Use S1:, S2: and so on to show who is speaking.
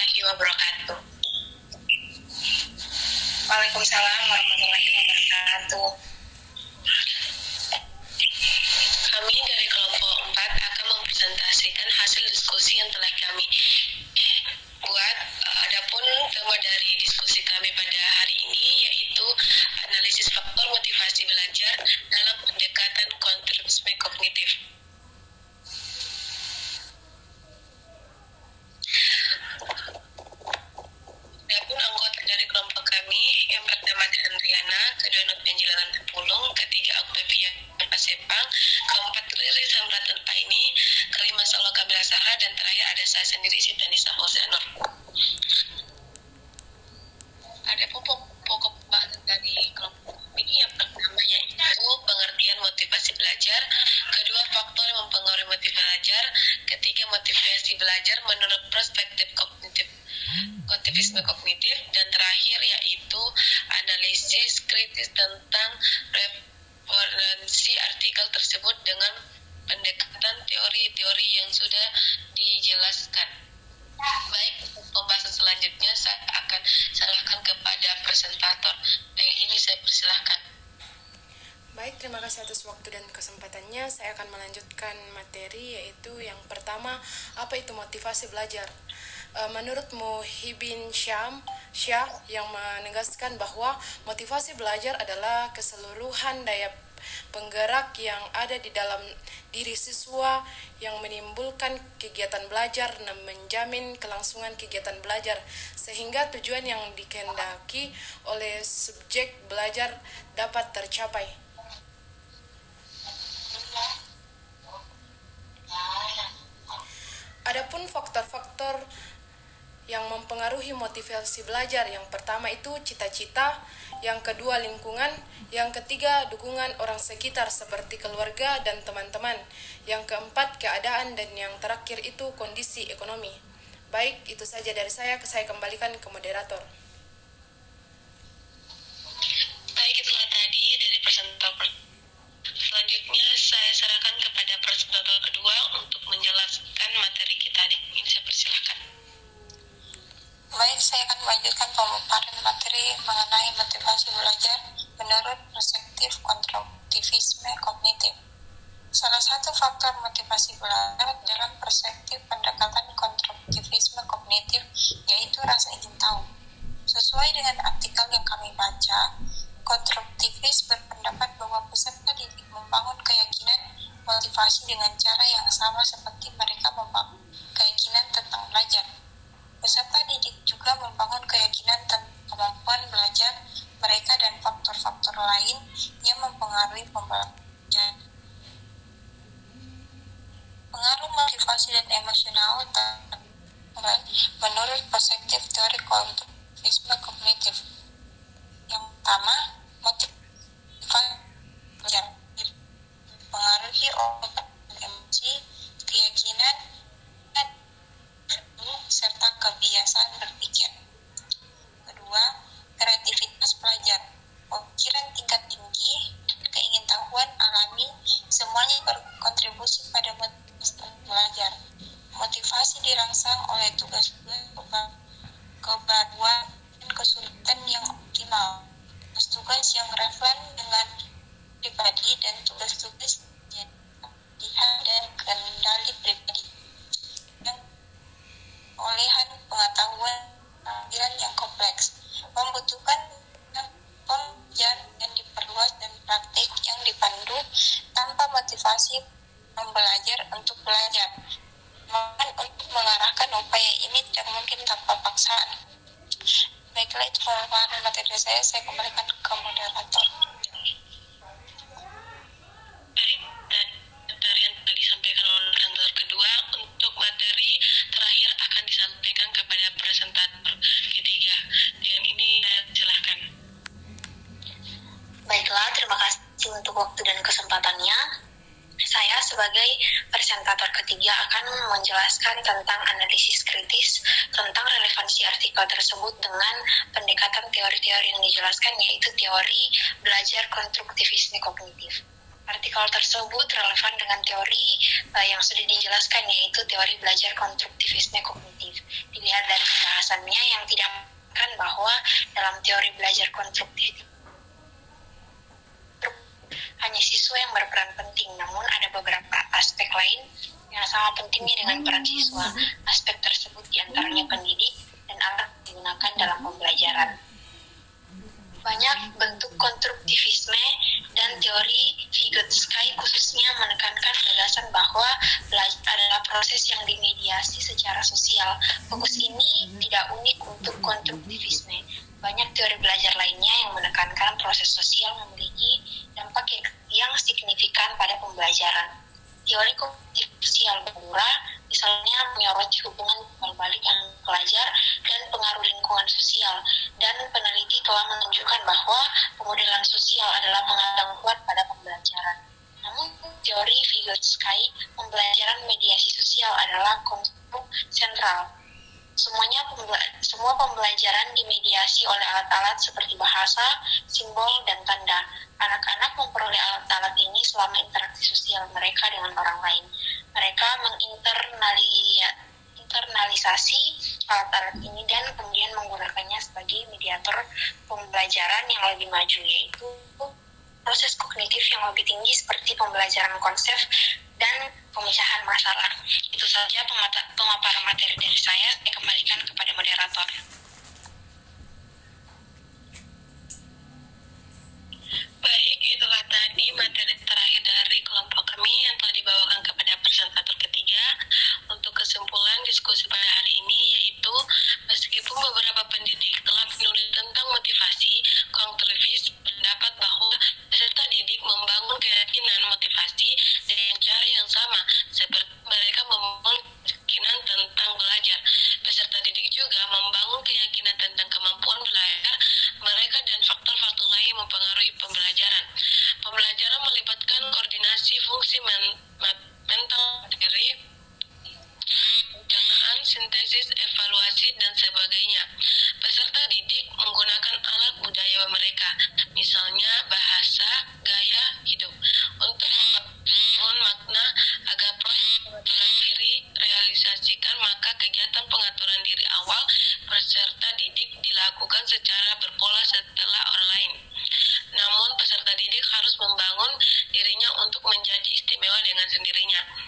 S1: warahmatullahi wabarakatuh. Waalaikumsalam warahmatullahi wabarakatuh. Kami dari kelompok 4 akan mempresentasikan hasil diskusi yang telah kami buat. Adapun tema dari diskusi kami pada hari ini yaitu analisis faktor motivasi belajar dalam pendekatan kontribusi kognitif. Adapun anggota dari kelompok kami, yang pertama Andriana, kedua Nurjanjilan Pulung, ketiga Octavia Pasepang, keempat Riri Samratan Paini, kelima Solo Kamila Sahra, dan terakhir ada saya sendiri Sitanisa Hosenor. Adapun pokok bahasan dari kelompok ini yang pertama yaitu pengertian motivasi belajar, kedua faktor yang mempengaruhi motivasi belajar, ketiga motivasi belajar menurut perspektif kognitivisme kognitif, dan terakhir yaitu analisis kritis tentang referensi artikel tersebut dengan pendekatan teori-teori yang sudah dijelaskan. Baik, untuk pembahasan selanjutnya saya akan serahkan kepada presentator. Yang ini saya persilahkan.
S2: Baik, terima kasih atas waktu dan kesempatannya. Saya akan melanjutkan materi, yaitu yang pertama, apa itu motivasi belajar. Menurut Muhyiddin Syah yang menegaskan bahwa motivasi belajar adalah keseluruhan daya penggerak yang ada di dalam diri siswa yang menimbulkan kegiatan belajar dan menjamin kelangsungan kegiatan belajar sehingga tujuan yang dikehendaki oleh subjek belajar dapat tercapai. Adapun faktor-faktor yang mempengaruhi motivasi belajar, yang pertama itu cita-cita, yang kedua lingkungan, yang ketiga dukungan orang sekitar seperti keluarga dan teman-teman, yang keempat keadaan, dan yang terakhir itu kondisi ekonomi. Baik, itu saja dari saya kembalikan ke moderator.
S1: Baik, itulah tadi dari presentator. Selanjutnya saya serahkan kepada presentator kedua untuk menjelaskan materi kita. Ini saya persilahkan.
S3: Baik, saya akan melanjutkan pemaparan materi mengenai motivasi belajar menurut perspektif konstruktivisme kognitif. Salah satu faktor motivasi belajar dalam perspektif pendekatan konstruktivisme kognitif yaitu rasa ingin tahu. Sesuai dengan artikel yang kami baca, konstruktivis berpendapat bahwa peserta didik membangun keyakinan motivasi dengan cara yang sama seperti mereka membangun keyakinan tentang belajar. Peserta didik juga membangun keyakinan tentang kemampuan belajar mereka dan faktor-faktor lain yang mempengaruhi pembelajaran. Pengaruh motivasi dan emosional menurut perspektif teori konstruktivisme kognitif. Yang pertama, motivasi belajar dipengaruhi oleh emosi, keyakinan, serta kebiasaan berpikir. Kedua, kreativitas pelajar. Pemikiran tingkat tinggi, keingintahuan alami, semuanya berkontribusi pada motivasi belajar. Motivasi dirangsang oleh tugas-tugas kebaruan dan kesulitan yang optimal. Tugas yang relevan dengan pribadi dan tugas-tugas yang dan kendali pribadi. Perolehan pengetahuan yang kompleks membutuhkan pembelajaran yang diperluas dan praktik yang dipandu tanpa motivasi membelajar untuk belajar. Mohon untuk mengarahkan upaya ini tidak mungkin tanpa paksaan. Baiklah, itu pemaparan materi saya kembalikan ke moderator.
S1: Baik, dari yang tadi disampaikan oleh presentator kedua, untuk materi terakhir akan disampaikan kepada presentator ketiga. Dengan ini saya silakan.
S4: Baiklah, terima kasih untuk waktu dan kesempatannya. Saya sebagai presentator ketiga akan menjelaskan tentang analisis kritis tentang relevansi artikel tersebut dengan pendekatan teori-teori yang dijelaskan, yaitu teori belajar konstruktivisme kognitif. Artikel tersebut relevan dengan teori yang sudah dijelaskan, yaitu teori belajar konstruktivisme kognitif. Dilihat dari pembahasannya yang tidak mengatakan bahwa dalam teori belajar konstruktif hanya siswa yang berperan penting, namun ada beberapa aspek lain yang sangat pentingnya dengan peran siswa. Aspek tersebut diantaranya pendidik dan alat digunakan dalam pembelajaran. Banyak bentuk konstruktivisme dan teori Vygotsky khususnya menekankan gagasan bahwa belajar adalah proses yang dimediasi secara sosial. Fokus ini tidak unik untuk konstruktivisme. Banyak teori belajar lainnya yang menekankan proses sosial memiliki dampak yang signifikan pada pembelajaran. Teori kognitif sosial Bandura misalnya menyoroti hubungan timbal balik yang pelajar dan pengaruh lingkungan sosial, dan peneliti telah menunjukkan bahwa pemodelan sosial adalah pengaruh yang kuat pada pembelajaran. Namun teori Vygotsky, pembelajaran mediasi sosial adalah konstruk sentral. Semua pembelajaran dimediasi oleh alat-alat seperti bahasa, simbol, dan tanda. Anak-anak memperoleh alat-alat ini selama interaksi sosial mereka dengan orang lain. Mereka menginternalisasi alat-alat ini dan kemudian menggunakannya sebagai mediator pembelajaran yang lebih maju, yaitu proses kognitif yang lebih tinggi seperti pembelajaran konsep dan pemecahan masalah. Itu saja pemaparan materi dari saya kembalikan kepada moderator.
S1: Baik, itulah tadi materi terakhir dari kelompok kami yang telah dibawakan kepada presentator ketiga. Untuk kesimpulan diskusi pada hari ini yaitu, meskipun beberapa pendidik telah menulis tentang motivasi, konstruktivis berpendapat bahwa peserta didik membangun keyakinan motivasi dengan cara yang sama seperti mereka membangun keyakinan tentang belajar. Peserta didik juga membangun keyakinan tentang kemampuan belajar mereka dan faktor-faktor lain mempengaruhi pembelajaran. Pembelajaran melibatkan koordinasi fungsi mental materi, perencanaan, sintesis, evaluasi, dan sebagainya. Peserta didik menggunakan alat budaya mereka, misalnya bahasa, gaya hidup, untuk membangun makna agar proses pengaturan diri realisasikan. Maka kegiatan pengaturan diri awal peserta didik dilakukan secara berpola setelah orang lain. Namun peserta didik harus membangun dirinya untuk menjadi istimewa dengan sendirinya.